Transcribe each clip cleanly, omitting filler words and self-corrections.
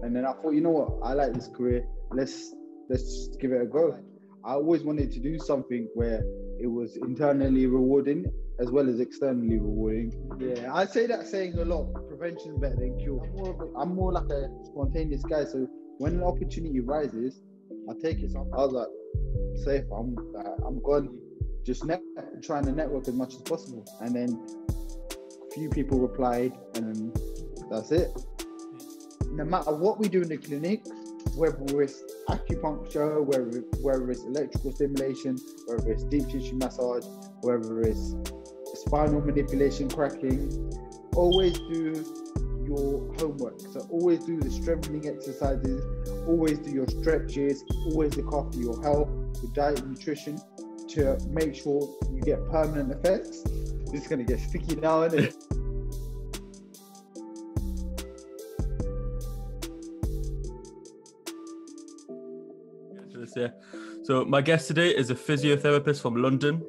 And then I thought, you know what, I like this career. Let's just give it a go. I always wanted to do something where it was internally rewarding as well as externally rewarding. Yeah, I say that saying a lot. Prevention is better than cure. I'm more like a spontaneous guy. So when an opportunity rises, I take it. So I was like, safe. I'm gone. Just trying to network as much as possible. And then a few people replied, and then that's it. No matter what we do in the clinic, whether it's acupuncture, whether it's electrical stimulation, whether it's deep tissue massage, whether it's spinal manipulation, cracking, always do your homework. So always do the strengthening exercises, always do your stretches, always look after your health, your diet and nutrition to make sure you get permanent effects. This is going to get sticky now, isn't it? Yeah. So my guest today is a physiotherapist from London.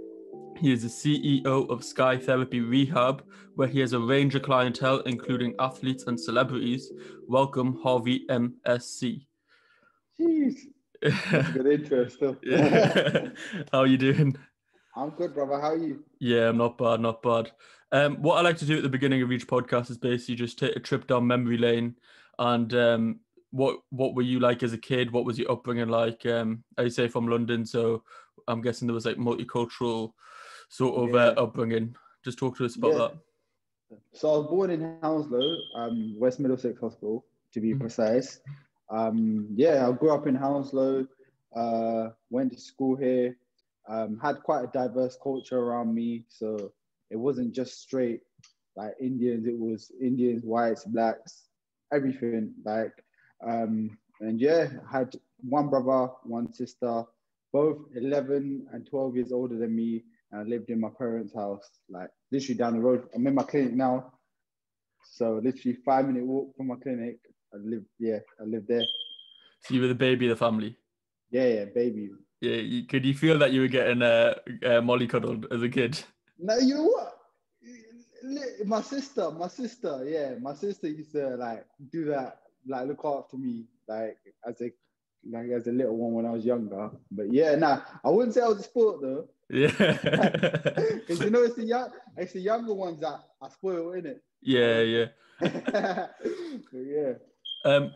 He is the CEO of Sky Therapy Rehab, where he has a range of clientele, including athletes and celebrities. Welcome, Harvey MSC. Jeez, that's a good intro still. How are you doing? I'm good, brother. How are you? Yeah, I'm not bad, not bad. What I like to do at the beginning of each podcast is basically just take a trip down memory lane and what were you like as a kid? What was your upbringing like? I say from London, so I'm guessing there was like multicultural sort of upbringing. Just talk to us about that. So I was born in Hounslow, West Middlesex Hospital, to be precise. I grew up in Hounslow, went to school here, had quite a diverse culture around me. So it wasn't just straight like Indians, it was Indians, whites, blacks, everything. Had one brother, one sister, both 11 and 12 years older than me. And I lived in my parents' house, like literally down the road. I'm in my clinic now. So literally 5-minute walk from my clinic. I live there. So you were the baby of the family? Yeah, baby. Yeah, could you feel that you were getting mollycoddled as a kid? No, you know what? My sister used to like do that, like look after me, like as a little one when I was younger. But I wouldn't say I was a sport though. Yeah, because you know it's the younger ones that are spoiled, innit? Yeah. Yeah.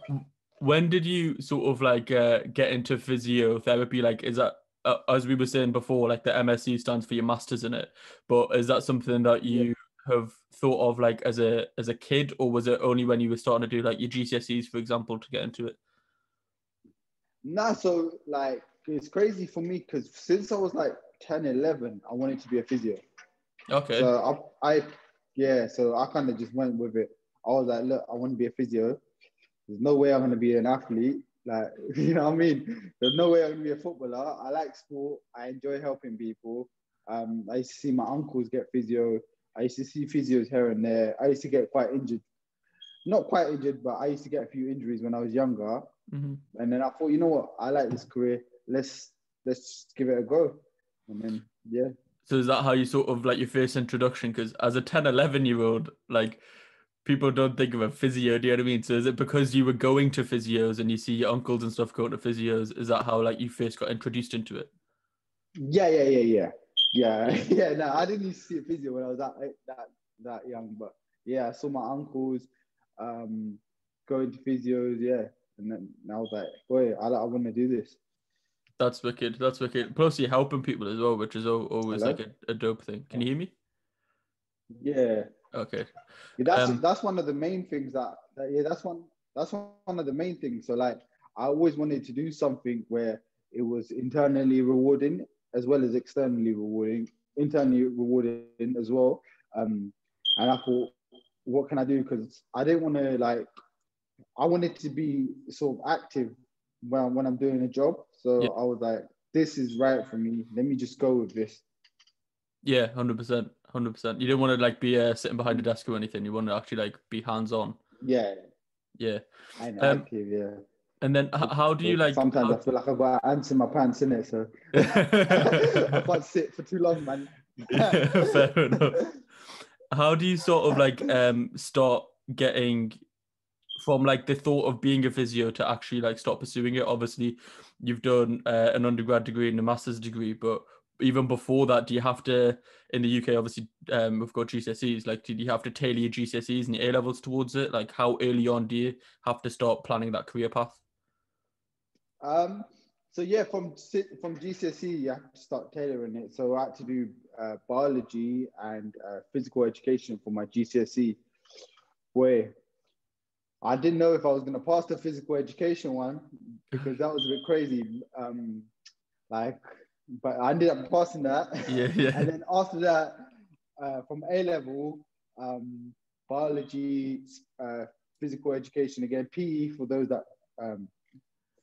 When did you sort of like get into physiotherapy? Like, is that as we were saying before, like the MSc stands for your masters in it, but is that something that you have thought of like as a kid, or was it only when you were starting to do like your GCSEs, for example, to get into it? Nah, so like it's crazy for me because since I was like 10, 11, I wanted to be a physio. Okay. So I kind of just went with it. I was like, look, I want to be a physio. There's no way I'm going to be an athlete. Like, you know what I mean? There's no way I'm going to be a footballer. I like sport. I enjoy helping people. I used to see my uncles get physio. I used to see physios here and there. I used to get quite injured. Not quite injured, but I used to get a few injuries when I was younger. Mm-hmm. And then I thought, you know what? I like this career. Let's give it a go. And then, yeah. So is that how you sort of like your first introduction? Because as a 10, 11-year-old, like people don't think of a physio, do you know what I mean? So is it because you were going to physios and you see your uncles and stuff going to physios? Is that how like you first got introduced into it? Yeah. No, I didn't used to see a physio when I was that young, but yeah, I saw my uncles going to physios, and then I was like, boy, I want to do this. That's wicked. Plus you're helping people as well, which is always Hello? like a dope thing. Can you hear me? Yeah. Okay. That's one of the main things that's one of the main things. So like I always wanted to do something where it was internally rewarding as well as externally rewarding, internally rewarding as well. And I thought, what can I do? Because I didn't want to I wanted to be sort of active when I'm doing a job. So I was like, this is right for me. Let me just go with this. Yeah, 100%. You didn't want to like be sitting behind a desk or anything. You want to actually like be hands-on. Yeah. And active, yeah. And then how do you like... Sometimes I feel like I've got ants in my pants, innit? So I can't sit for too long, man. Fair enough. How do you sort of like start getting from like the thought of being a physio to actually like stop pursuing it? Obviously, you've done an undergrad degree and a master's degree, but even before that, do you have to, in the UK, obviously, we've got GCSEs, like, did you have to tailor your GCSEs and your A-levels towards it? Like, how early on do you have to start planning that career path? So yeah, from GCSE, you have to start tailoring it. So I had to do biology and physical education for my GCSE, where I didn't know if I was going to pass the physical education one because that was a bit crazy. But I ended up passing that. Yeah. And then after that, from A level, biology, physical education again, PE for those that,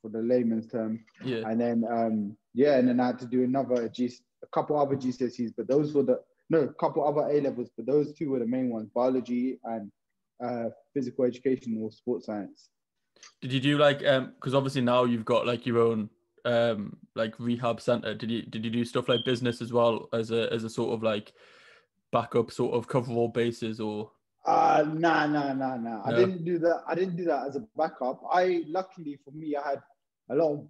for the layman's term. Yeah. And then, and then I had to do a couple other GCSEs, but those were a couple other A levels, but those two were the main ones, biology and physical education or sports science. Did you do like, because obviously now you've got like your own like rehab center, did you do stuff like business as well as a sort of like backup sort of cover all bases? Or Nah. No? I didn't do that as a backup. Luckily for me, I had a lot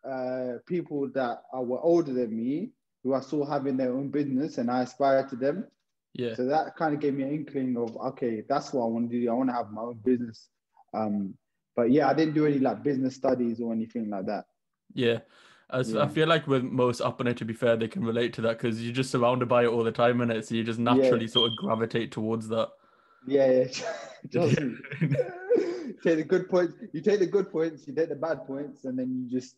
of people that were older than me who I saw having their own business, and I aspired to them. Yeah. So that kind of gave me an inkling of, okay, that's what I want to do. I want to have my own business. But yeah, I didn't do any like business studies or anything like that. Yeah. I feel like with most Apane, to be fair, they can relate to that because you're just surrounded by it all the time, and so you just naturally sort of gravitate towards that. Yeah. Trust me. Take the good points. You take the good points, you take the bad points, and then you just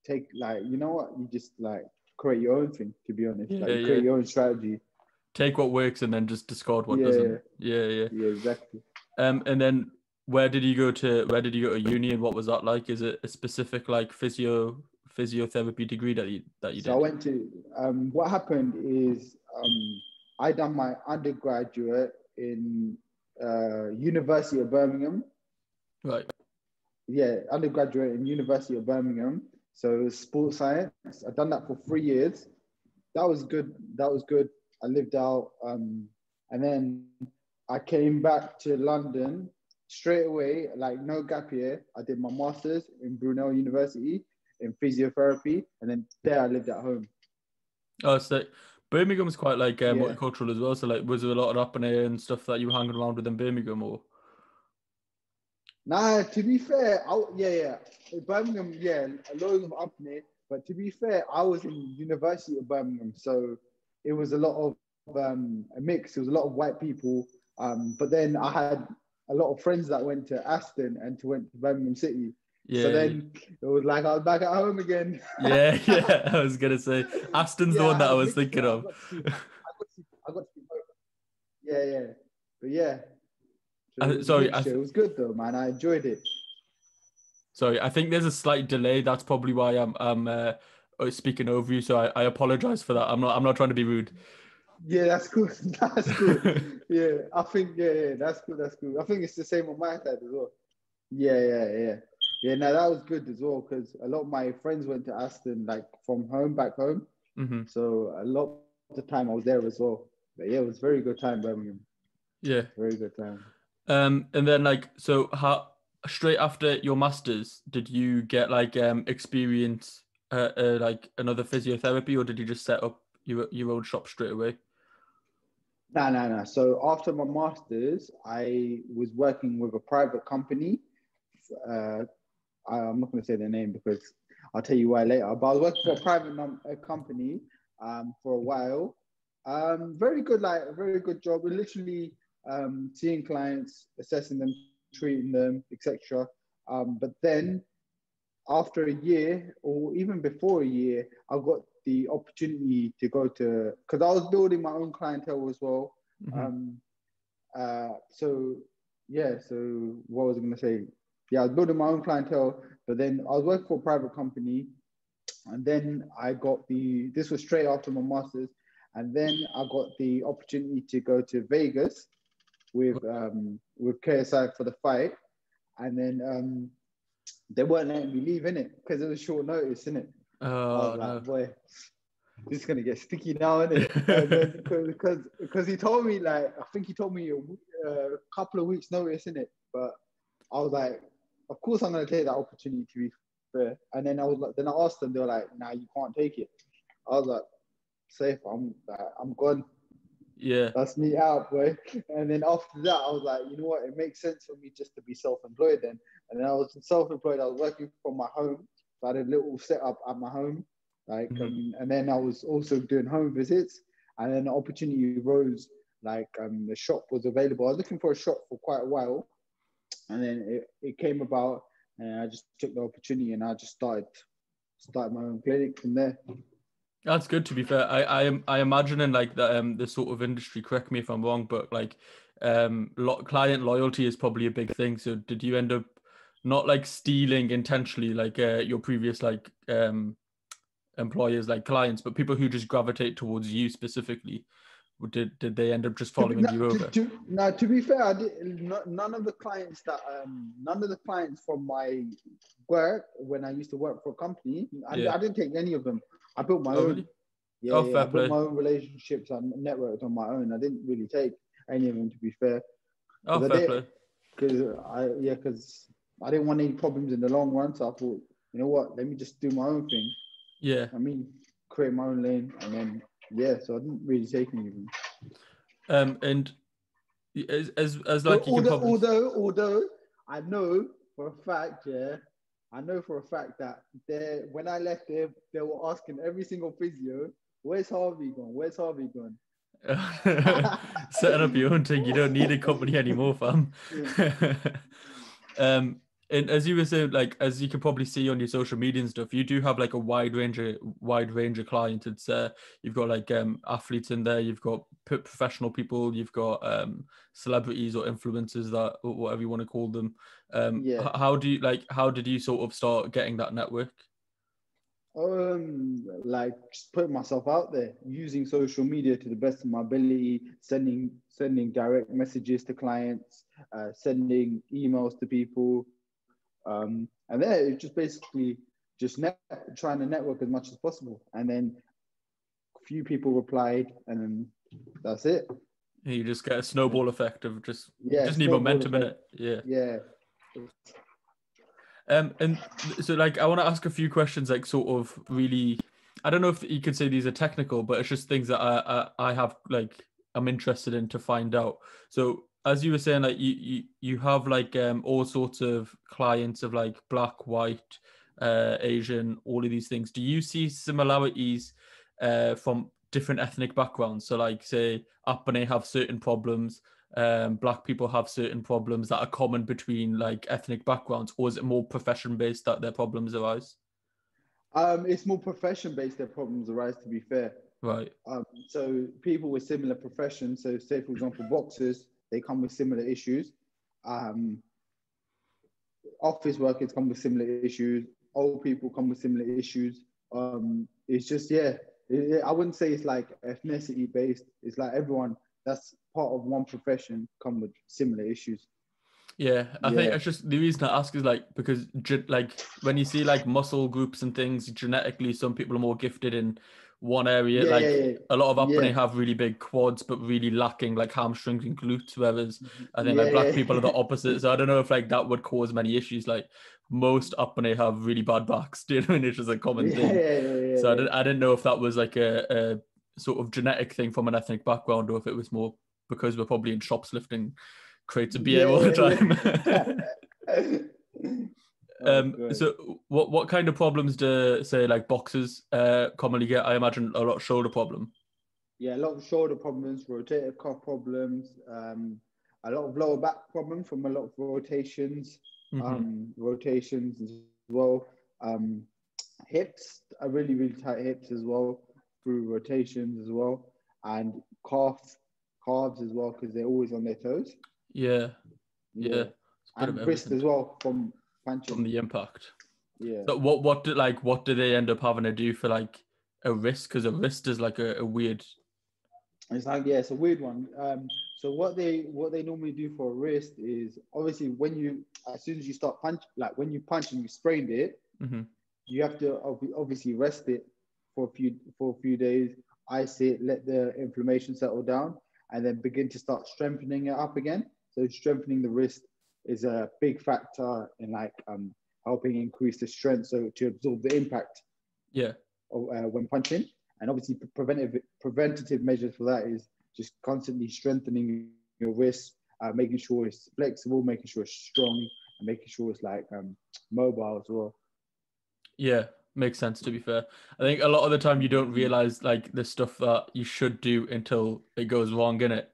take like, you know what? You just like create your own thing, to be honest. Like you create your own strategy. Take what works and then just discard what doesn't. Yeah, exactly. And then where did you go to uni, and what was that like? Is it a specific like physiotherapy degree that you did? So I went to what happened is I done my undergraduate in University of Birmingham. Right. Yeah, undergraduate in University of Birmingham. So sports science. I've done that for 3 years. That was good. I lived out, and then I came back to London straight away, like no gap year. I did my master's in Brunel University in physiotherapy, and then there I lived at home. Oh, so Birmingham's quite like multicultural as well. So like, was there a lot of up and stuff that you were hanging around with in Birmingham, or? Nah, to be fair, Birmingham, loads of up near. But to be fair, I was in University of Birmingham, so it was a lot of a mix. It was a lot of white people, but then I had a lot of friends that went to Aston and went to Birmingham City. So then it was like I was back at home again. Yeah. I was gonna say Aston's the one that I was thinking of. I got to see both. Yeah. But yeah. So it was good though, man. I enjoyed it. Sorry, I think there's a slight delay. That's probably why I'm speaking over you. So I apologize for that. I'm not trying to be rude. Yeah, that's cool. That's cool. Yeah, I think that's cool. I think it's the same on my side as well. Yeah. No, that was good as well because a lot of my friends went to Aston like from back home. Mm-hmm. So a lot of the time I was there as well. But yeah, it was a very good time, Birmingham. Yeah, very good time. And then like, so how straight after your masters did you get like experience like another physiotherapy, or did you just set up your own shop straight away? No. So after my masters, I was working with a private company. I'm not going to say the name because I'll tell you why later. But I was working for a private company for a while. Very good job. We're literally seeing clients, assessing them, treating them, etc. But then after a year, or even before a year, I got the opportunity to go to, because I was building my own clientele as well. Mm-hmm. So what was I going to say? Yeah, I was building my own clientele, but then I was working for a private company, and then this was straight after my master's, and then I got the opportunity to go to Vegas with KSI for the fight, and then they weren't letting me leave in it because it was short notice, innit? Oh, I was like, boy, this is gonna get sticky now, innit? And then because he told me, like, I think he told me a couple of weeks notice, innit? But I was like, of course I'm gonna take that opportunity to be fair. And then then I asked them, they were like, nah, you can't take it. I was like, safe, I'm gone. Yeah. That's me out, boy. And then after that, I was like, you know what? It makes sense for me just to be self-employed then. And then I was self-employed. I was working from my home. So I had a little setup at my home. And then I was also doing home visits. And then the opportunity arose, the shop was available. I was looking for a shop for quite a while. And then it came about, and I just took the opportunity, and I just started my own clinic from there. That's good. To be fair, I imagine in like the sort of industry. Correct me if I'm wrong, but like client loyalty is probably a big thing. So did you end up not like stealing intentionally like your previous like employers, like clients, but people who just gravitate towards you specifically? Did they end up just following you over? To be fair, I did, none of the clients from my work when I used to work for a company, I didn't take any of them. I built my own. Really? I built my own relationships and networked on my own. I didn't really take any of them, to be fair. Fair play. Because I didn't want any problems in the long run. So I thought, you know what? Let me just do my own thing. Yeah. Create my own lane, and then so I didn't really take any of them. And as like although I know for a fact, that when I left there, they were asking every single physio, "Where's Harvey gone? Where's Harvey gone?" Setting up your own thing, you don't need a company anymore, fam. And as you were saying, like as you can probably see on your social media and stuff, you do have like a wide range of clients. It's you've got like athletes in there, you've got professional people, you've got celebrities or influencers, that or whatever you want to call them. How did you sort of start getting that network? Just putting myself out there, using social media to the best of my ability, sending direct messages to clients, sending emails to people, and then it's just basically trying to network as much as possible. And then a few people replied, and then that's it. You just get a snowball effect of just need momentum effect. In it. Yeah. And so like I want to ask a few questions, like sort of really, I don't know if you could say these are technical, but it's just things that I have like I'm interested in to find out. So as you were saying, like you have like all sorts of clients of like black, white, Asian, all of these things. Do you see similarities from different ethnic backgrounds? So like say Apane have certain problems, black people have certain problems that are common between like ethnic backgrounds, or is it more profession based that their problems arise? It's more profession based their problems arise, to be fair. Right. So people with similar professions, so say for example boxers, they come with similar issues. Office workers come with similar issues. Old people come with similar issues. It's just I wouldn't say it's like ethnicity based. It's like everyone that's part of one profession come with similar issues. Yeah, I think it's just the reason I ask is like because like when you see like muscle groups and things, genetically some people are more gifted in one area. A lot of Apane have really big quads but really lacking like hamstrings and glutes, whereas I think like black people are the opposite. So I don't know if like that would cause many issues. Like most Apane have really bad backs, do you know, and it's just a common thing. So I didn't know if that was like a sort of genetic thing from an ethnic background, or if it was more because we're probably in shops lifting crates of beer all the time. So what kind of problems do say like boxers commonly get? I imagine a lot of shoulder problem. Yeah, a lot of shoulder problems, rotator cuff problems, a lot of lower back problems from a lot of rotations, rotations as well. Hips are really, really tight hips as well through rotations as well, and calves as well because they're always on their toes. Yeah. And wrist as well from punching. From the impact. Yeah. So what do they end up having to do for like a wrist? Because a wrist is like a weird. It's like it's a weird one. So what they normally do for a wrist is obviously as soon as you start when you punch and you sprained it, you have to obviously rest it for a few days, ice it, let the inflammation settle down, and then begin to start strengthening it up again. So strengthening the wrist is a big factor in like helping increase the strength, so to absorb the impact. Yeah. When punching, and obviously preventative measures for that is just constantly strengthening your wrist, making sure it's flexible, making sure it's strong, and making sure it's like mobile as well. Yeah, makes sense, to be fair. I think a lot of the time you don't realize like the stuff that you should do until it goes wrong, innit?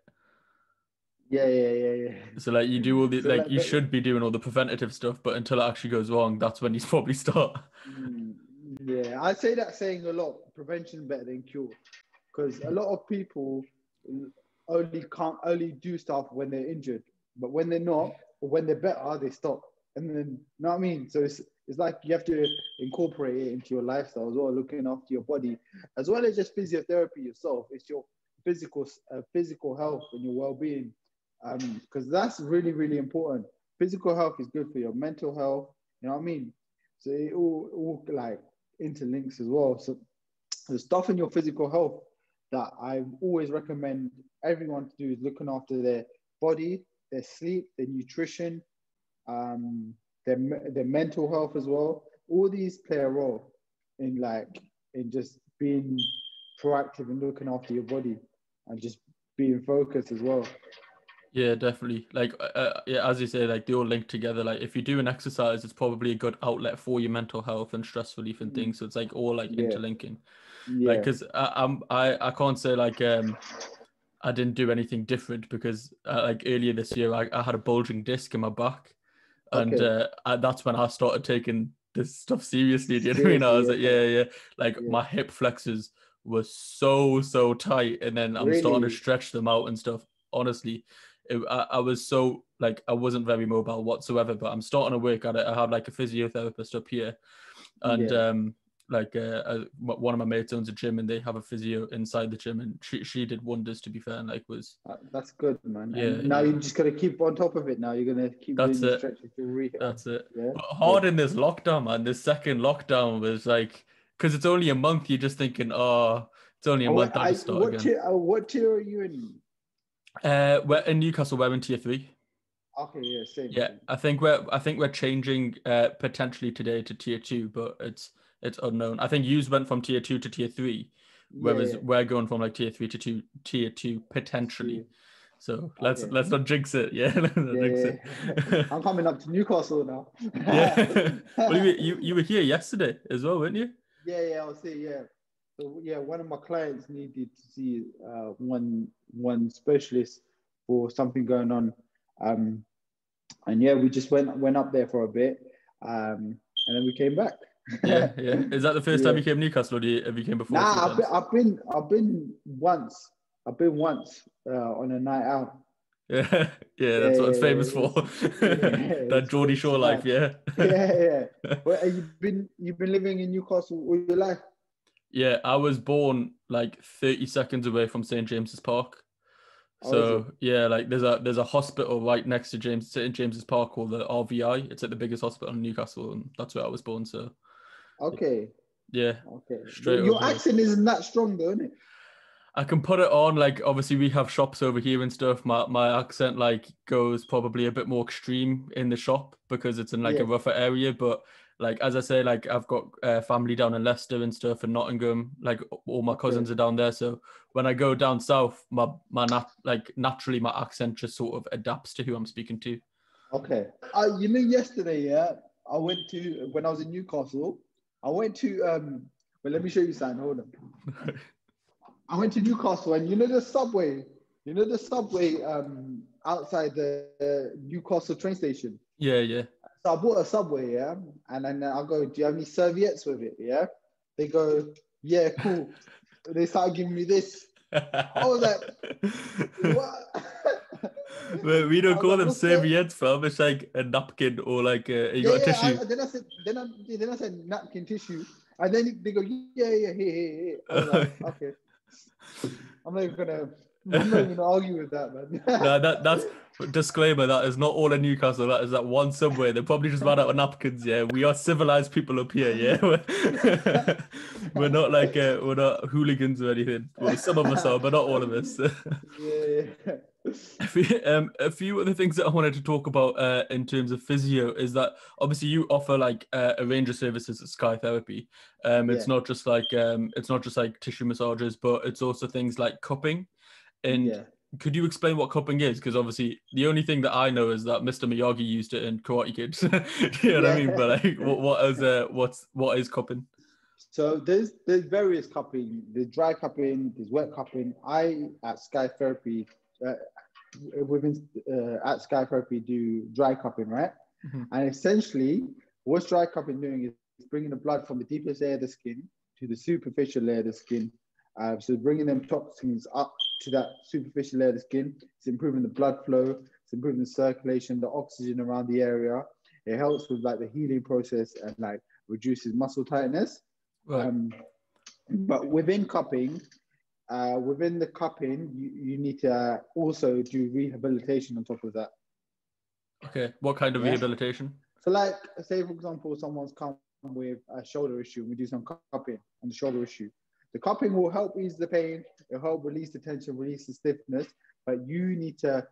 Yeah. So like you do all the So like you should be doing all the preventative stuff, but until it actually goes wrong, that's when you probably start. Yeah, I say that saying a lot. Prevention better than cure, because a lot of people only do stuff when they're injured, but when they're not, or when they're better, they stop. And then, you know what I mean? So it's like you have to incorporate it into your lifestyle as well, looking after your body, as well as just physiotherapy yourself. It's your physical health and your well-being, because that's really, really important. Physical health is good for your mental health. You know what I mean? So it all like interlinks as well. So the stuff in your physical health that I always recommend everyone to do is looking after their body, their sleep, their nutrition, their mental health as well. All these play a role in just being proactive and looking after your body and just being focused as well. Yeah, definitely. Like, yeah, as you say, like they all link together. Like, if you do an exercise, it's probably a good outlet for your mental health and stress relief and things. So it's like all like interlinking. Yeah. Like, because I can't say like I didn't do anything different because like earlier this year I had a bulging disc in my back, and that's when I started taking this stuff seriously. Do you know what I mean? I was like, yeah. Like my hip flexors were so tight, and then I'm starting to stretch them out and stuff. Honestly, I was so like I wasn't very mobile whatsoever, but I'm starting to work at it. I have like a physiotherapist up here, and one of my mates owns a gym, and they have a physio inside the gym, and she did wonders, to be fair. And like that's good, man. Yeah. And now you just gotta keep on top of it. Now you're gonna keep doing the stretches to rehab. That's it. Yeah. But hard in this lockdown, man. This second lockdown was like, because it's only a month. You're just thinking, oh, it's only a month. I'll just start again. What tier are you in? We're in Newcastle. We're in tier 3. Okay, yeah, same. Yeah, same. I think we're changing potentially today to tier 2, but it's unknown. I think yous went from tier 2 to tier 3, whereas we're going from like tier 3 to tier 2 potentially. So let's not jinx it. Yeah, jinx it. I'm coming up to Newcastle now. Yeah. Well, you were here yesterday as well, weren't you? Yeah, I was here. Yeah. So yeah, one of my clients needed to see one specialist for something going on. And yeah, we just went up there for a bit, and then we came back. Yeah. Is that the first time you came to Newcastle, or have you came before? Nah, I've been once. I've been once on a night out. Yeah, that's what it's famous for. That Geordie Shore life, yeah. Yeah. Well, you've been living in Newcastle all your life? Yeah, I was born like 30 seconds away from St. James's Park. So yeah, like there's a hospital right next to St. James's Park called the RVI. It's like the biggest hospital in Newcastle, and that's where I was born. So yeah. Your accent isn't that strong though, isn't it? I can put it on. Like obviously we have shops over here and stuff. My accent like goes probably a bit more extreme in the shop because it's in like a rougher area, but like as I say, like I've got family down in Leicester and stuff, and Nottingham. Like all my cousins are down there. So when I go down south, naturally my accent just sort of adapts to who I'm speaking to. Okay. Yesterday, I went to when I was in Newcastle. I went to well, let me show you something. Hold on. I went to Newcastle, and the subway. Outside the Newcastle train station. Yeah. So I bought a Subway, and then I go, do you have any serviettes with it? Yeah. They go, yeah, cool. They started giving me this. I was like, what? Well, we don't call them serviettes, fam. It's like a napkin or like you got a tissue. Then I said napkin tissue, and then they go, yeah, here. I was like, okay. I'm not even gonna argue with that, man. No, that's disclaimer. That is not all in Newcastle. That is that one Subway. They probably just ran out of napkins. Yeah, we are civilized people up here. Yeah, we're not like we're not hooligans or anything. Well, some of us are, but not all of us. Yeah. A few other things that I wanted to talk about in terms of physio is that obviously you offer like a range of services at Sky Therapy. It's Yeah, not just like tissue massages, but it's also things like cupping. And yeah, could you explain what cupping is? Because obviously the only thing that I know is that Mr. Miyagi used it in Karate Kid. You know what I mean? yeah. But like, what is cupping? So there's various cupping. There's dry cupping. There's wet cupping. I at Sky Therapy, uh, within at Sky Therapy do dry cupping, right? Mm-hmm. And essentially, what's dry cupping doing is bringing the blood from the deepest layer of the skin to the superficial layer of the skin. So bringing them toxins up to that superficial layer of the skin. It's improving the blood flow. It's improving the circulation, the oxygen around the area. It helps with like the healing process and like reduces muscle tightness. Right. But within cupping, within the cupping, you need to also do rehabilitation on top of that. Okay. What kind of Yeah. rehabilitation? So, like, say for example, someone's come with a shoulder issue, and we do some cupping on the shoulder issue. The cupping will help ease the pain. It'll help release the tension, release the stiffness. But you need to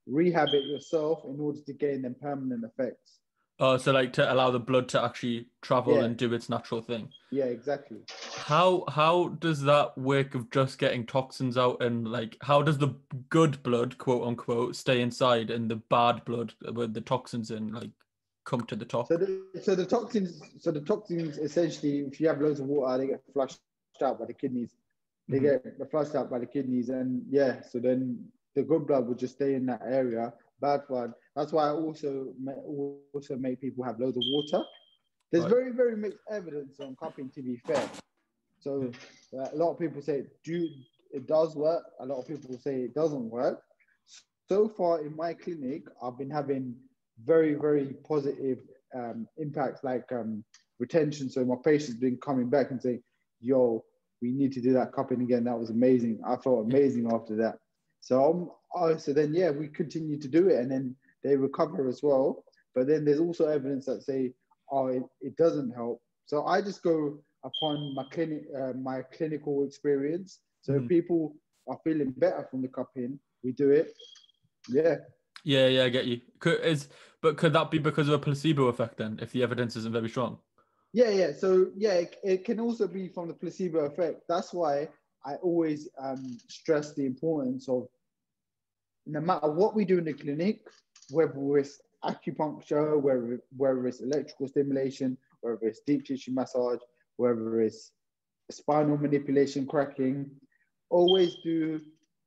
rehab it yourself in order to gain them permanent effects. Oh, so like to allow the blood to actually travel Yeah. and do its natural thing. Yeah, exactly. How does that work of just getting toxins out, and like how does the good blood, quote unquote, stay inside and the bad blood with the toxins in like come to the top? So the toxins essentially, if you have loads of water, they get flushed out by the kidneys. They get flushed out by the kidneys, and yeah, so then the good blood would just stay in that area. Bad blood. That's why I also make people have loads of water. There's Right. very, very mixed evidence on cupping, to be fair. So a lot of people say it does work. A lot of people say it doesn't work. So far in my clinic, I've been having very, very positive impacts like retention. So my patients been coming back and saying, yo, we need to do that cupping again. That was amazing. I felt amazing after that. So then, yeah, we continue to do it and then they recover as well. But then there's also evidence that say, oh, it doesn't help. So I just go upon my clinical experience. So if people are feeling better from the cupping, we do it. Yeah. Yeah, I get you. But could that be because of a placebo effect then, if the evidence isn't very strong? Yeah. So yeah, it can also be from the placebo effect. That's why I always stress the importance of no matter what we do in the clinic, whether it's acupuncture, whether it's electrical stimulation, whether it's deep tissue massage, whether it's spinal manipulation, cracking, always do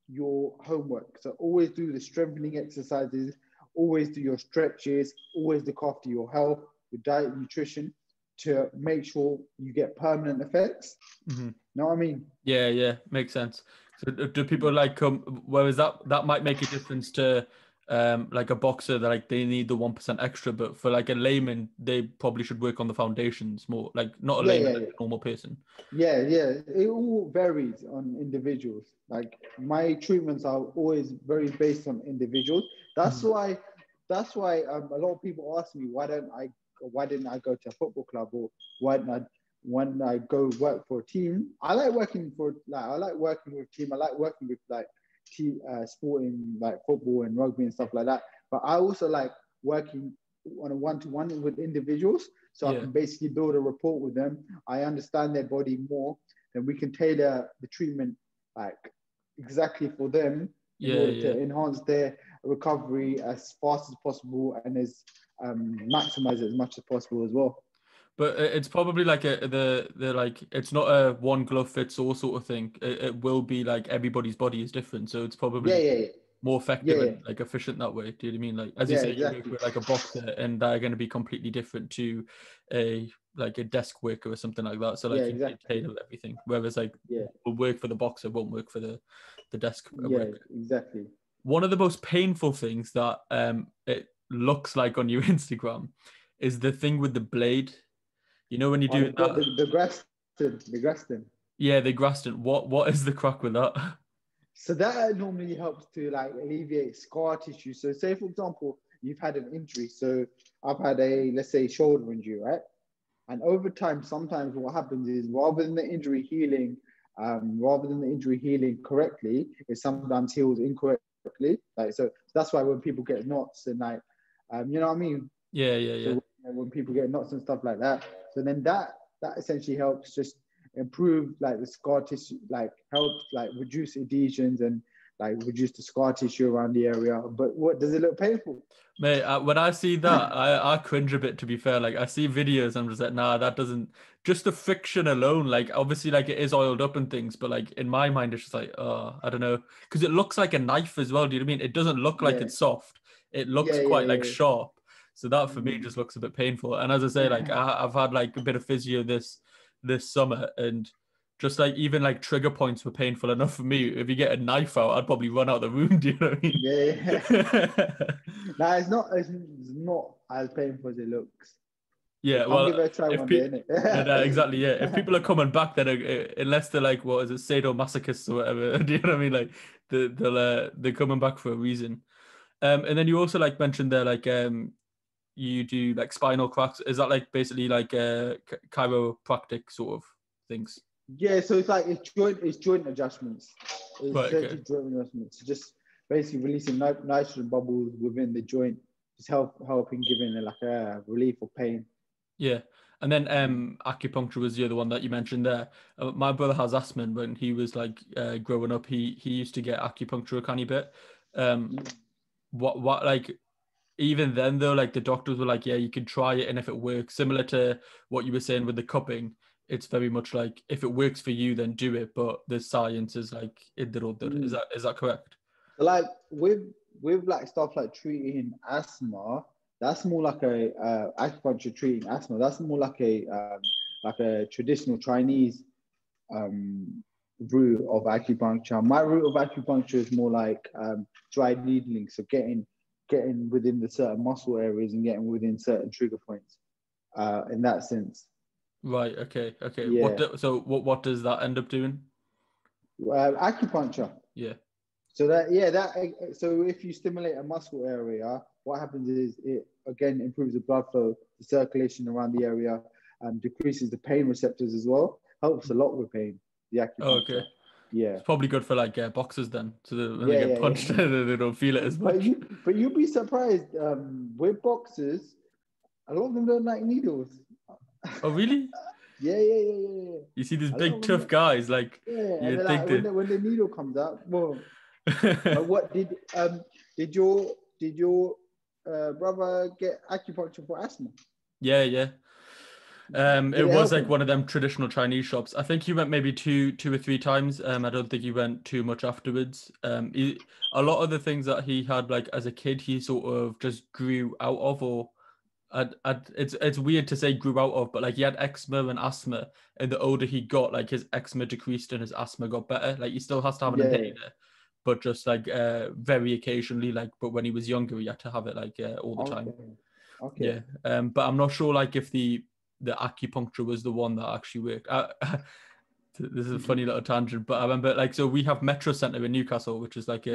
your homework. So always do the strengthening exercises, always do your stretches, always look after your health, your diet, nutrition to make sure you get permanent effects. Know what I mean? Yeah, makes sense. So do people like whereas that might make a difference to like a boxer that like they need the 1% extra, but for like a layman, they probably should work on the foundations more, like not a layman, like a normal person. Yeah. It all varies on individuals. Like my treatments are always very based on individuals. That's why a lot of people ask me why didn't I go to a football club, or when I go work for a team. I like working with team. I like working with like sporting like football and rugby and stuff like that. But I also like working on a one-to-one with individuals, so I can basically build a rapport with them. I understand their body more, and we can tailor the treatment like exactly for them in order to enhance their recovery as fast as possible and as maximize it as much as possible as well. But it's probably like the like it's not a one glove fits all sort of thing. It will be like everybody's body is different, so it's probably more effective and like efficient that way. Do you know what I mean? Like as you say, exactly. you work with like a boxer, and they're going to be completely different to a desk worker or something like that. So like you can tailor everything. Whereas like will work for the boxer won't work for the desk worker. Exactly. One of the most painful things that it looks like on your Instagram is the thing with the blade. You know when you do the Graston. Yeah, the Graston. What is the crack with that? So that normally helps to like alleviate scar tissue. So say for example, you've had an injury. So I've had let's say shoulder injury, right? And over time, sometimes what happens is rather than the injury healing correctly, it sometimes heals incorrectly. correctly. Like, so that's why when people get knots and like, you know what I mean? Yeah. So when people get knots and stuff like that, so then that essentially helps just improve like the scar tissue, like helps like reduce adhesions and like reduce the scar tissue around the area. But what does it look painful? Mate, when I see that, I cringe a bit, to be fair. Like, I see videos, I'm just like, nah, that doesn't, just the friction alone, like, obviously, like, it is oiled up and things, but, like, in my mind, it's just like, oh, I don't know. Because it looks like a knife as well, do you know what I mean? It doesn't look like it's soft. It looks quite, like, sharp. So that, for me, just looks a bit painful. And as I say, like, I've had, like, a bit of physio this summer, and just like even like trigger points were painful enough for me. If you get a knife out, I'd probably run out of the room. Do you know what I mean? Yeah. No, it's not as painful as it looks. Yeah, I'll give it a try one day, innit? Yeah, exactly. Yeah, if people are coming back, then unless they're like, what is it, sadomasochists or whatever, do you know what I mean? Like they're coming back for a reason. And then you also like mentioned there, like you do like spinal cracks. Is that like basically like chiropractic sort of things? Yeah, so it's like it's joint adjustments. It's Right, okay. essentially joint adjustments. Just basically releasing nitrogen bubbles within the joint, just helping giving it like a relief of pain. Yeah. And then acupuncture was the other one that you mentioned there. My brother has asthma, and when he was like growing up, he used to get acupuncture a tiny bit. What like even then though, like the doctors were like, yeah, you can try it, and if it works, similar to what you were saying with the cupping, it's very much like if it works for you, then do it. But the science is like is that correct? Like with like stuff like treating asthma, that's more like a acupuncture treating asthma. That's more like a traditional Chinese route of acupuncture. My route of acupuncture is more like dry needling, so getting within the certain muscle areas and getting within certain trigger points. In that sense. Right. Okay. Yeah. What does that end up doing? Acupuncture. Yeah. So so if you stimulate a muscle area, what happens is it again improves the blood flow, the circulation around the area, decreases the pain receptors as well. Helps a lot with pain. The acupuncture. Oh, okay. Yeah. It's probably good for like boxers then, so that when they get punched, they don't feel it as much. But you'd be surprised. With boxers, a lot of them don't like needles. Oh, really? Yeah. You see these big tough guys, like and like, when the needle comes out, well. What did your brother get acupuncture for asthma? Yeah. It was like one of them traditional Chinese shops. I think he went maybe two or three times. I don't think he went too much afterwards. A lot of the things that he had like as a kid, he sort of just grew out of, or it's weird to say grew out of, but like he had eczema and asthma, and the older he got, like his eczema decreased and his asthma got better. Like he still has to have an inhaler, but just like very occasionally, like, but when he was younger, he had to have it like all the time. Okay. Yeah. But I'm not sure like if the acupuncture was the one that actually worked. This is a funny little tangent, but I remember like, so we have Metro Centre in Newcastle, which is like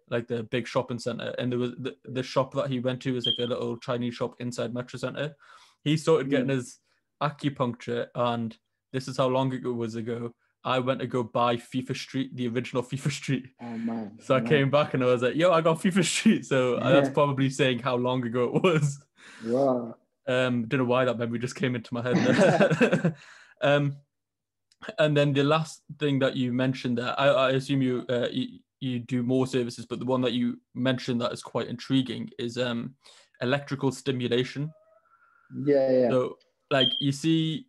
like the big shopping centre, and there was the shop that he went to was like a little Chinese shop inside Metro Centre. He started getting his acupuncture, and this is how long ago was ago. I went to go buy FIFA Street, the original FIFA Street. Oh man! So I came back and I was like, "Yo, I got FIFA Street." So that's probably saying how long ago it was. Wow. Don't know why that memory just came into my head there. And then the last thing that you mentioned there, I assume you do more services, but the one that you mentioned that is quite intriguing is electrical stimulation. Yeah. So like you see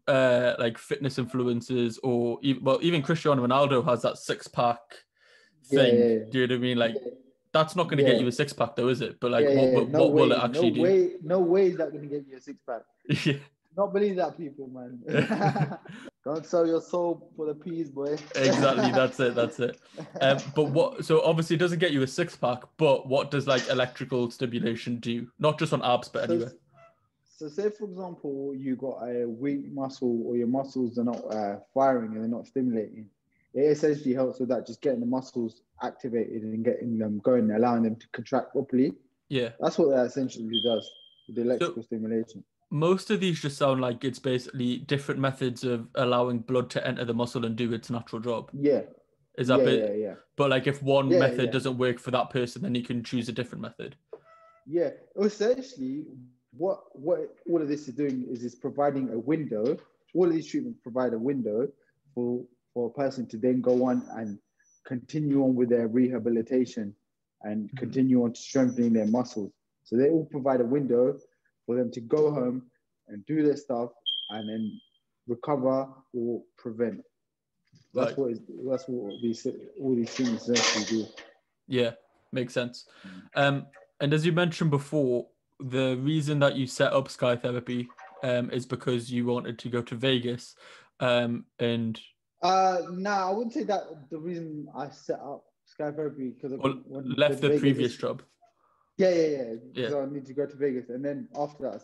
like fitness influencers, or even Cristiano Ronaldo has that 6-pack thing. Yeah. Do you know what I mean? Like that's not going to get you a 6-pack though, is it? But like what will it actually do? No way is that going to get you a 6-pack. Yeah. Not believe that, people, man. Don't sell your soul for the peas, boy. Exactly, that's it. But so obviously it doesn't get you a 6-pack, but what does like electrical stimulation do? Not just on abs, but anyway. So say, for example, you got a weak muscle, or your muscles are not firing and they're not stimulating. It essentially helps with that, just getting the muscles activated and getting them going, allowing them to contract properly. Yeah. That's what that essentially does with the electrical stimulation. Most of these just sound like it's basically different methods of allowing blood to enter the muscle and do its natural job. Yeah. Is that Yeah. But like if one method Yeah. doesn't work for that person, then you can choose a different method. Yeah. Essentially, what all of this is doing is providing a window. All of these treatments provide a window for a person to then go on and continue on with their rehabilitation and continue on to strengthening their muscles. So they all provide a window for them to go home and do their stuff and then recover or prevent. That's Right. what all these things essentially do. Yeah, makes sense. And as you mentioned before, the reason that you set up Sky Therapy is because you wanted to go to Vegas. And no, I wouldn't say that the reason I set up Sky Therapy because left the previous job. Yeah. So I need to go to Vegas, and then after that,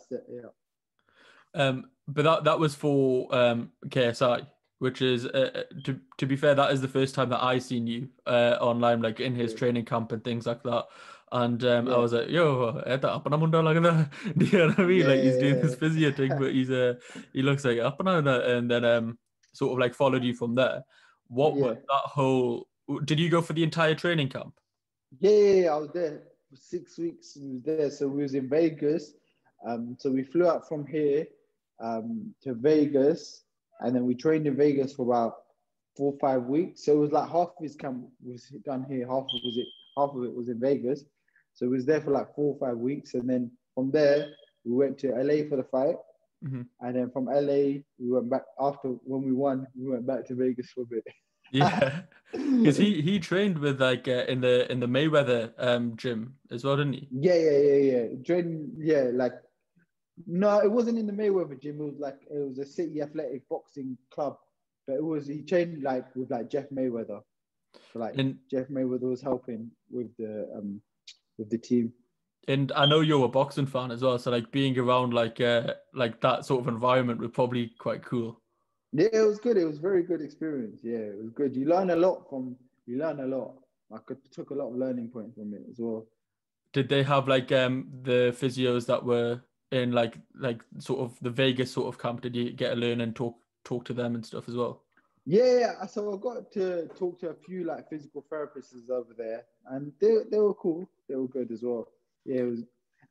But that was for KSI, which is to be fair, that is the first time that I seen you online, like in his training camp and things like that. And I was like, yo, up and I'm like that. Do you know what I mean? Like he's doing this physio thing, but he looks like up and then sort of like followed you from there. What was that whole? Did you go for the entire training camp? Yeah, I was there for 6 weeks. We was there, so we was in Vegas. So we flew out from here to Vegas, and then we trained in Vegas for about 4 or 5 weeks. So it was like half of his camp was done here, half of it was in Vegas. So we was there for like 4 or 5 weeks, and then from there we went to LA for the fight, and then from LA we went back after when we won. We went back to Vegas for a bit. Yeah, because he trained with like in the Mayweather gym as well, didn't he? Yeah. Like no, it wasn't in the Mayweather gym. It was a City Athletic boxing club, but he trained like with like Jeff Mayweather. So Jeff Mayweather was helping with the team. And I know you're a boxing fan as well, so like being around like that sort of environment would probably quite cool. Yeah, it was good. It was a very good experience. Yeah, it was good. You learn a lot. I took a lot of learning points from it as well. Did they have like the physios that were in like sort of the Vegas sort of camp? Did you get to learn and talk to them and stuff as well? Yeah, so I got to talk to a few like physical therapists over there, and they were cool. They were good as well. Yeah, it was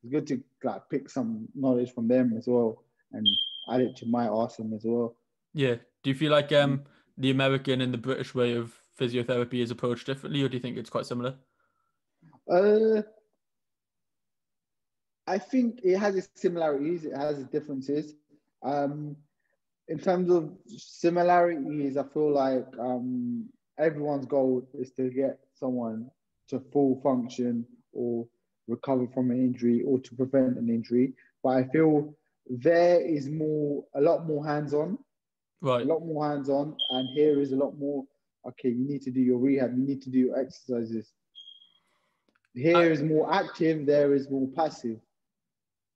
good to like pick some knowledge from them as well and add it to my arsenal as well. Yeah. Do you feel like the American and the British way of physiotherapy is approached differently, or do you think it's quite similar? I think it has its similarities. It has its differences. In terms of similarities, I feel like everyone's goal is to get someone to full function or recover from an injury or to prevent an injury. But I feel there is a lot more hands-on. Right. A lot more hands-on, and here is a lot more, okay, you need to do your rehab, you need to do your exercises. Here is more active, there is more passive.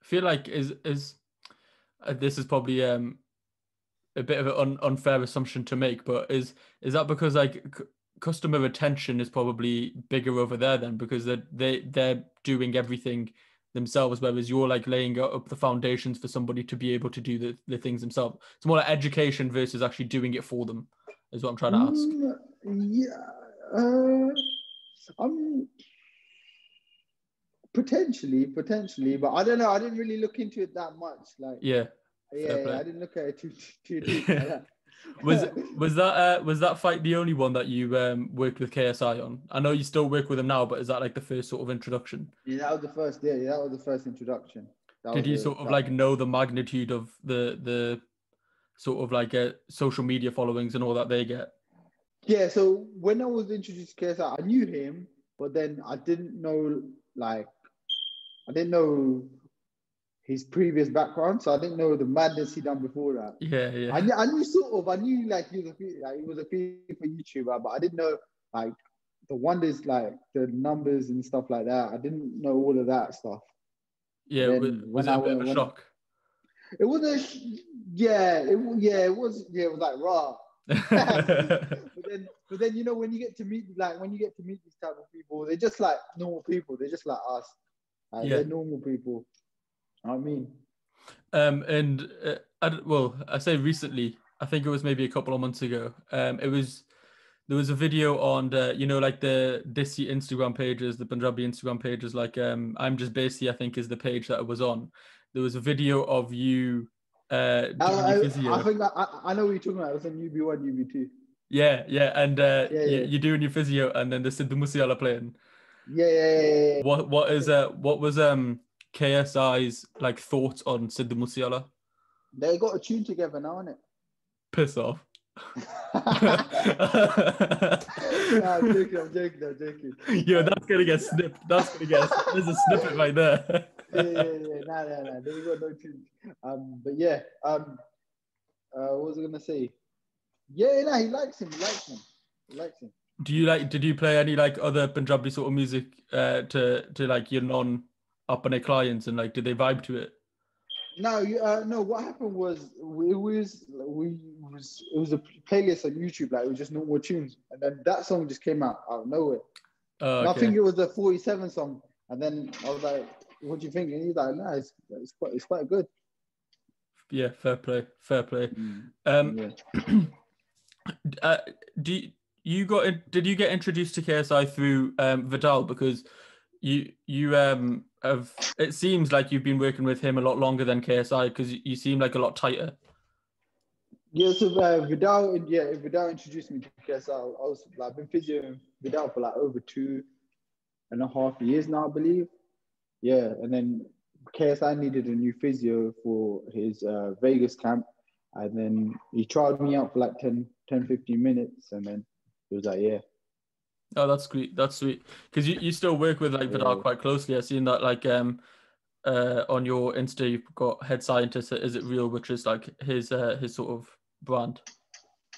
I feel like is this is probably a bit of an unfair assumption to make, but is that because like customer retention is probably bigger over there then, because they're doing everything themselves, whereas you're like laying up the foundations for somebody to be able to do the things themselves. It's more like education versus actually doing it for them, is what I'm trying to ask. Potentially, but I don't know. I didn't really look into it that much. Like, yeah, I didn't look at it too deep like that. Was that fight the only one that you worked with KSI on? I know you still work with them now, but is that like the first sort of introduction? Yeah, that was the first. Yeah, that was the first introduction. Did you sort of like know the magnitude of the sort of like social media followings and all that they get? Yeah. So when I was introduced to KSI, I knew him, but then I didn't know his previous background, so I didn't know the madness he done before that. Yeah. I knew like he was a FIFA YouTuber, but I didn't know like the wonders, like the numbers and stuff like that. I didn't know all of that stuff. Yeah, was it a bit of a shock? It was it was like raw. but then when you get to meet these type of people, they're just like normal people. They're just like us. They're normal people. I mean, I say recently. I think it was maybe a couple of months ago. It was There was a video on you know, like the Desi Instagram pages, the Punjabi Instagram pages, like I'm Just Basically, I think is the page that it was on. There was a video of you doing your physio. I think I know what you're talking about. It was on UB1, UB2. Yeah, and Yeah. you're doing your physio, and then the Sidhu Musiala playing. Yeah. What was KSI's like thoughts on Sidhu Musiala? They got a tune together now, innit? Piss off. Nah, I'm joking. Yo, that's gonna get snipped. There's a snippet right there. Yeah. Nah. They got no tune. But yeah. What was I gonna say? Yeah, nah, he likes him. Did you play any like other Punjabi sort of music to like your non-up-and-coming clients, and like did they vibe to it? No, no. What happened was it was a playlist on YouTube, like it was just normal tunes, and then that song just came out of nowhere. Oh, and okay. I think it was the 47 song, and then I was like, "What do you think?" And he's like, "Nah, it's quite good." Yeah, fair play. Yeah. Did you get introduced to KSI through Viddal, because you have, it seems like you've been working with him a lot longer than KSI, because you seem like a lot tighter. Yeah, so Viddal introduced me to KSI. I've been physioing Viddal for like over 2.5 years now, I believe. Yeah, and then KSI needed a new physio for his Vegas camp, and then he tried me out for like 10-15 minutes, and then he was like, yeah. Oh, that's sweet. Because you still work with like Viddal quite closely. I've seen that like on your Insta, you've got head scientist at Is It Real, which is like his sort of brand.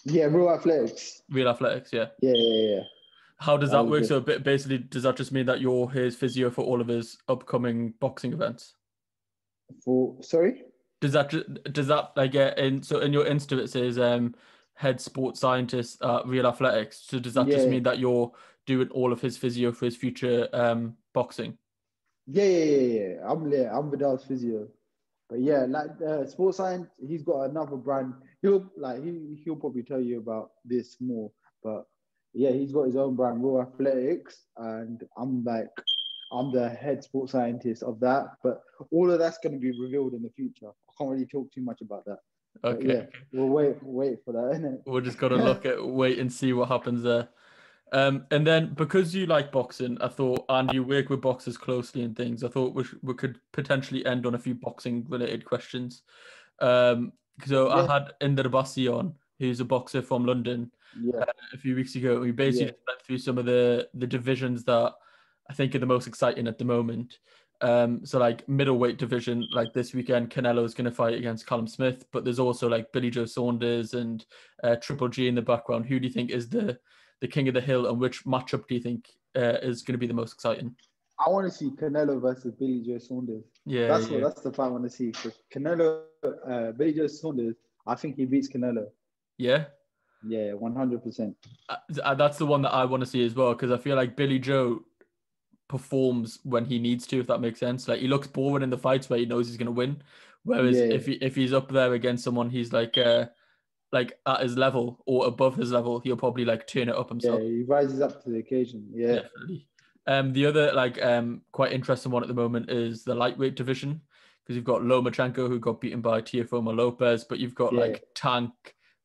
Yeah, Real Athletics. Real Athletics, yeah. Yeah. How does that work? So basically, does that just mean that you're his physio for all of his upcoming boxing events? Sorry? Does that like in your Insta it says head sports scientist at Real Athletics? So does that just mean that you're doing all of his physio for his future boxing? Yeah. I'm Viddal's physio. But yeah, like sports science, he's got another brand. He'll probably tell you about this more. But yeah, he's got his own brand, Real Athletics, and I'm the head sports scientist of that. But all of that's going to be revealed in the future. I can't really talk too much about that. Okay. But yeah, we'll wait for that, innit? We're just gonna wait and see what happens there. And then because you like boxing, I thought, and you work with boxers closely and things, I thought we could potentially end on a few boxing related questions. I had Inder Bassi on, who's a boxer from London, a few weeks ago. We basically went through some of the divisions that I think are the most exciting at the moment. So like middleweight division, like this weekend, Canelo is going to fight against Callum Smith, but there's also like Billy Joe Saunders and Triple G in the background. Who do you think is the king of the hill, and which matchup do you think is going to be the most exciting? I want to see Canelo versus Billy Joe Saunders. That's the fight I want to see. Because Canelo, Billy Joe Saunders, I think he beats Canelo. Yeah? Yeah, 100%. That's the one that I want to see as well, because I feel like Billy Joe performs when he needs to, if that makes sense. Like he looks boring in the fights where he knows he's going to win. Whereas if he's up there against someone he's like at his level or above his level, he'll probably like turn it up himself. Yeah, he rises up to the occasion. Yeah. Definitely. The other quite interesting one at the moment is the lightweight division, because you've got Lomachenko, who got beaten by Teofimo Lopez, but you've got like Tank,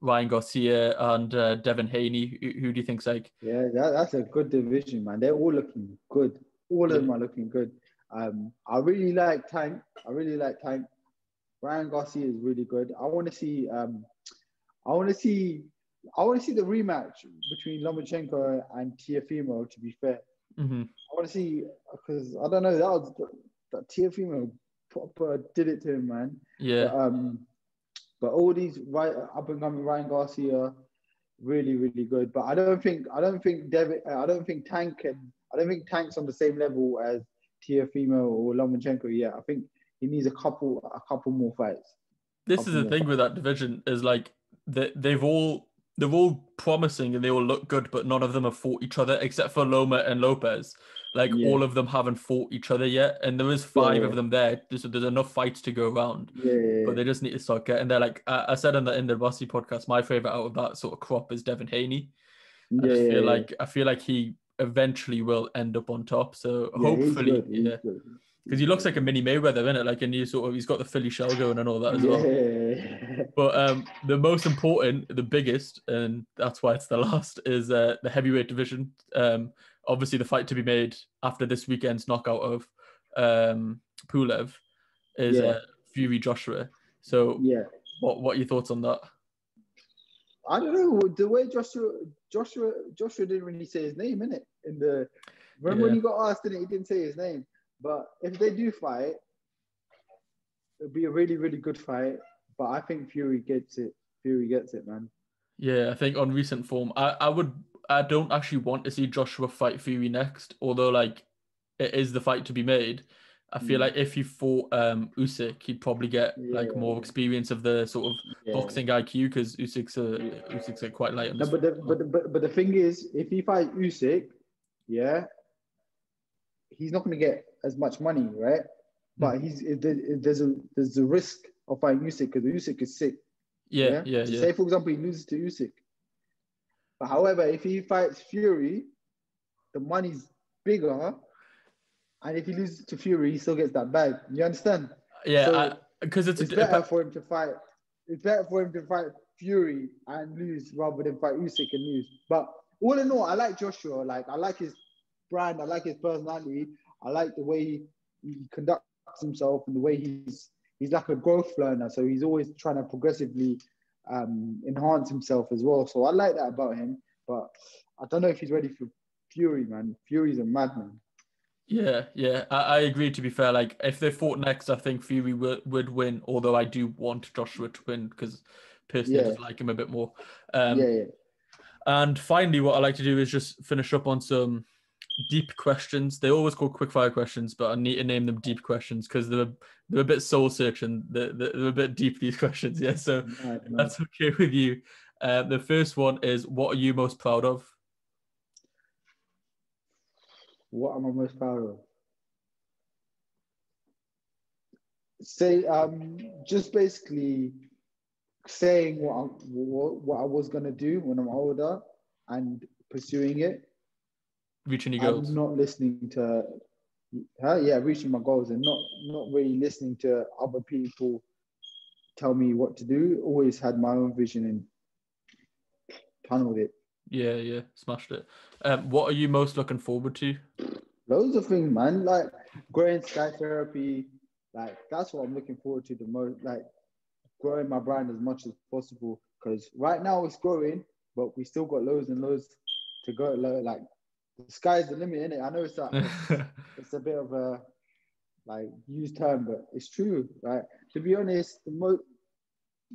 Ryan Garcia, and Devin Haney. Who do you think's like? Yeah, that's a good division, man. They're all looking good. All of them are looking good. I really like Tank. Ryan Garcia is really good. I want to see the rematch between Lomachenko and Teofimo, to be fair. Mm-hmm. I want to see, because I don't know, that Teofimo proper did it to him, man. Yeah. But all these up and coming Ryan Garcia, really, really good. But I don't think Tank's on the same level as Teofimo or Lomachenko yet. I think he needs a couple more fights. This is the thing with that division, is like they're all promising and they all look good, but none of them have fought each other except for Loma and Lopez. All of them haven't fought each other yet, and there is 5 of them there. There's enough fights to go around. But they just need to start getting there. Like I said in the Bassi podcast, my favorite out of that sort of crop is Devin Haney. I feel like he eventually will end up on top. So He's hopefully, good. He's good. because he looks like a mini Mayweather, isn't it? Like, and he's got the Philly shell going and all that as well. But the most important, the biggest, and that's why it's the last, is the heavyweight division. Obviously, the fight to be made after this weekend's knockout of Pulev is Fury Joshua. So, what are your thoughts on that? I don't know, the way Joshua didn't really say his name, innit? Remember when he got asked, he didn't say his name. But if they do fight, it'll be a really, really good fight. But I think Fury gets it. Fury gets it, man. Yeah, I think on recent form, I don't actually want to see Joshua fight Fury next, although like it is the fight to be made. I feel like if he fought Usyk, he'd probably get like more experience of the sort of boxing IQ, because Usyk's quite light on his but the thing is, if he fights Usyk, he's not going to get as much money, right? But there's a risk of fighting Usyk because Usyk is sick. Say for example he loses to Usyk, but however, if he fights Fury, the money's bigger, and if he loses to Fury, he still gets that bag. You understand? Yeah, because it's better for him to fight. It's better for him to fight Fury and lose rather than fight Usyk and lose. But all in all, I like Joshua. Like, I like his brand. I like his personality. I like the way he conducts himself and the way he's like a growth learner. So he's always trying to progressively enhance himself as well. So I like that about him. But I don't know if he's ready for Fury, man. Fury's a madman. Yeah. I agree, to be fair. Like, if they fought next, I think Fury would win, although I do want Joshua to win because personally I just like him a bit more. And finally, what I like to do is just finish up on some deep questions. They always call quickfire questions, but I need to name them deep questions because they're a bit soul searching. They're a bit deep, these questions. Yeah, so that's okay with you. The first one is, what are you most proud of? What am I most proud of? Say, just basically saying what I was gonna do when I'm older and pursuing it. Reaching your goals. I'm not listening to, reaching my goals and not really listening to other people tell me what to do. Always had my own vision and tunneled it. Yeah, smashed it. What are you most looking forward to? Loads of things, man. Like growing Sky Therapy, like that's what I'm looking forward to the most. Like growing my brand as much as possible, because right now it's growing, but we still got loads and loads to go. Like the sky's the limit, innit? I know it's it's a bit of a like used term, but it's true. Like, to be honest,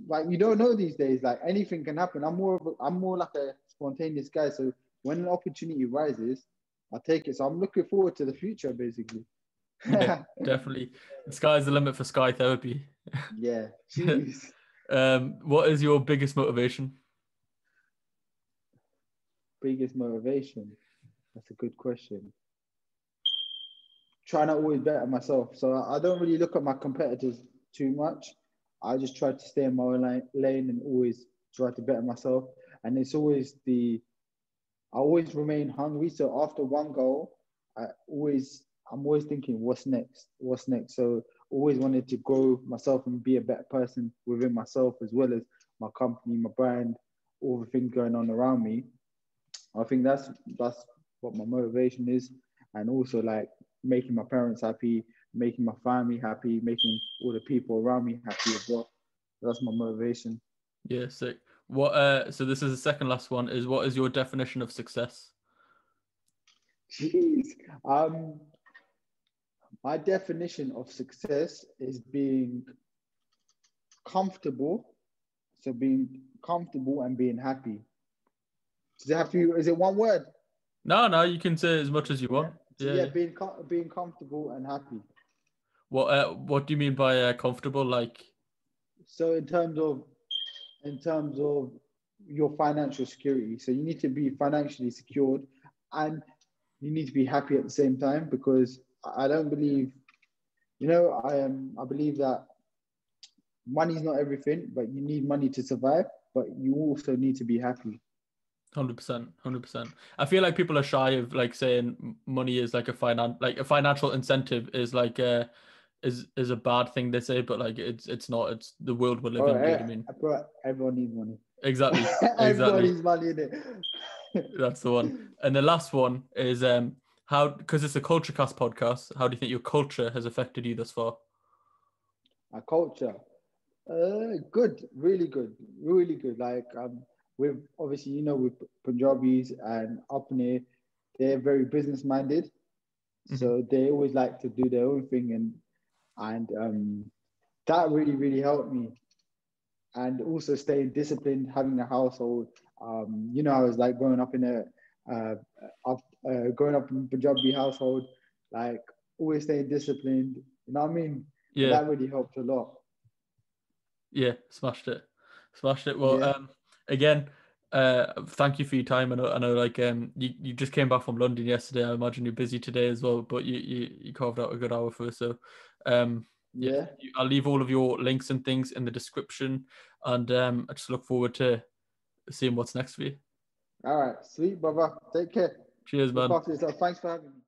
like you don't know these days. Like anything can happen. I'm more like a spontaneous guy. So when an opportunity rises, I take it. So I'm looking forward to the future, basically. Yeah, definitely. The sky's the limit for Sky Therapy. Yeah. Jeez. What is your biggest motivation? Biggest motivation? That's a good question. Trying to always better myself. So I don't really look at my competitors too much. I just try to stay in my own lane and always try to better myself. And it's always I always remain hungry. So after one goal, I'm always thinking, what's next? What's next? So always wanted to grow myself and be a better person within myself, as well as my company, my brand, all the things going on around me. I think that's what my motivation is. And also like making my parents happy, making my family happy, making all the people around me happy as well. That's my motivation. Yeah, sick. What? So this is the second last one. Is, what is your definition of success? Jeez. My definition of success is being comfortable. So being comfortable and being happy. Does it have to? Is it one word? No, you can say as much as you want. Yeah. Being comfortable and happy. What do you mean by comfortable? Like, so in terms of your financial security, so you need to be financially secured and you need to be happy at the same time, because I don't believe, I believe that money is not everything, but you need money to survive, but you also need to be happy. 100%, 100%. I feel like people are shy of like saying money is like a financial incentive is like is a bad thing they say, but like it's not. It's the world we live in. Do you know what I mean? Bro, everyone needs money. Exactly, Everyone exactly. needs money in it. That's the one. And the last one is how, because it's a KultureKast podcast. How do you think your culture has affected you thus far? Our culture, good, really good, really good. Like with obviously with Punjabis and up in here, they're very business minded, so they always like to do their own thing, and that really really helped me. And also staying disciplined, having a household. I was like growing up in growing up in a Punjabi household, like always staying disciplined. You know what I mean? And Yeah, that really helped a lot. yeah, smashed it. Well, Yeah, again, thank you for your time. I know, like, you just came back from London yesterday. I imagine you're busy today as well, but you carved out a good hour for us. So, yeah, yeah. I'll leave all of your links and things in the description, and I just look forward to seeing what's next for you. All right, sweet, brother. Take care. Cheers, Look man. after yourself. Thanks for having me.